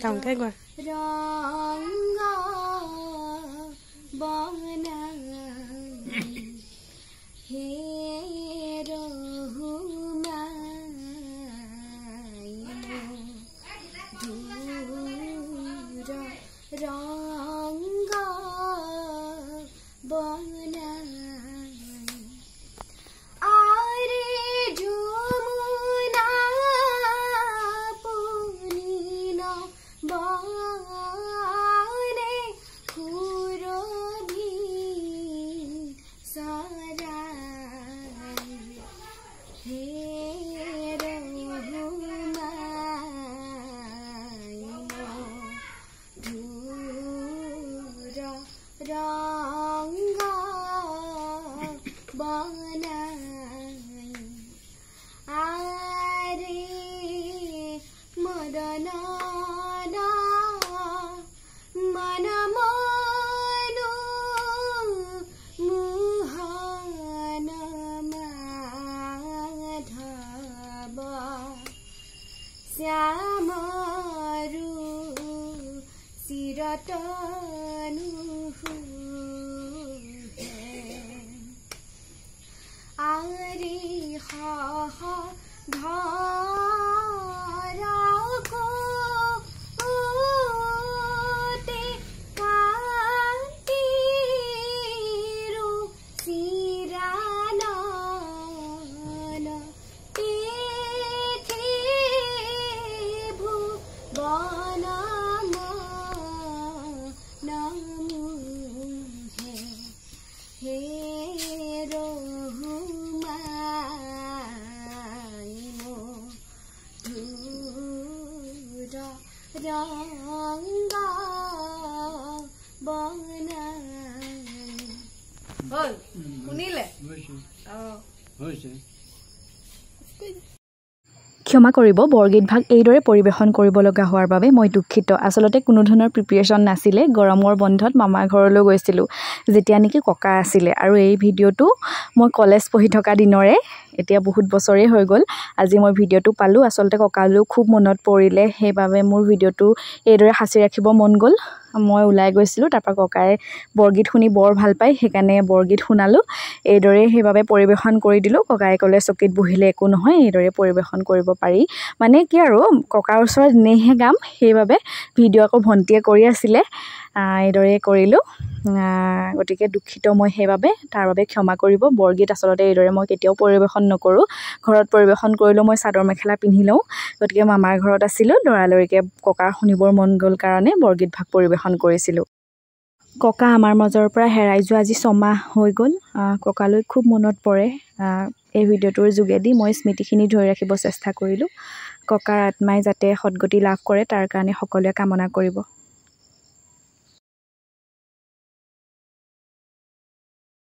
Chồng cái qua ক্ষমা কৰিব বৰগীত ভাগ এইদৰে পৰিবেশন কৰিব লগা হোৱাৰ বাবে মই দুখিত আসলতে কোনো ধৰণৰ প্ৰিপাৰেচন নাছিলে গৰমৰ বন্ধত মামাৰ ঘৰলৈ গৈছিলোঁ যেতিয়া নেকি ককা আছিলে আৰু এই ভিডিঅটো মই কলেজ পঢ়ি থকা দিনৰে এতিয়া বহুত বছৰে হৈ গ'ল আজি মই ভিডিঅটো পালোঁ আসলতে ককালৈ খুব মনত পৰিলে সেইবাবে মোৰ ভিডিঅটো এইদৰে সাঁচি ৰাখিব মন গ'ল মই ওলাই গৈছিলোঁ তাৰপৰা ককাই বৰগীত শুনি বৰ ভাল পায় সেইকাৰণে বৰগীত শুনালোঁ এইদৰে সেইবাবে পৰিবেশন কৰি দিলোঁ ককাই ক'লে চকীত বহিলে একো নহয় এইদৰে পৰিবেশন কৰিব পাৰি মানে কি আৰু ককাৰ ওচৰত নেহে গাম সেইবাবে ভিডিঅ' আকৌ ভণ্টিয়ে কৰি আছিলে এইদৰে কৰিলোঁ গতিকে দুখিত মই সেইবাবে তাৰ বাবে ক্ষমা কৰিব বৰগীত আসলতে এইদৰে মই কেতিয়াও পৰিবেশন নকৰোঁ ঘৰত পৰিবেশন কৰিলেও মই চাদৰ মেখেলা পিন্ধি লওঁ গতিকে মামাৰ ঘৰত আছিলোঁ লৰালৰিকৈ ককাৰ শুনিবৰ মন গ'ল কাৰণে বৰগীত ভাগ পৰিবেশন কৰিছিলোঁ ককা আমাৰ মাজৰ পৰা হেৰাই যোৱা আজি 6 মাহ হৈ গ'ল ককালৈ খুব মনত পৰে এই ভিডিঅ'টোৰ যোগেদি মই স্মৃতিখিনি ধৰি ৰাখিব চেষ্টা কৰিলোঁ ককাৰ আত্মাই যাতে সদ্গতি লাভ কৰে তাৰ কাৰণে সকলোৱে কামনা কৰিব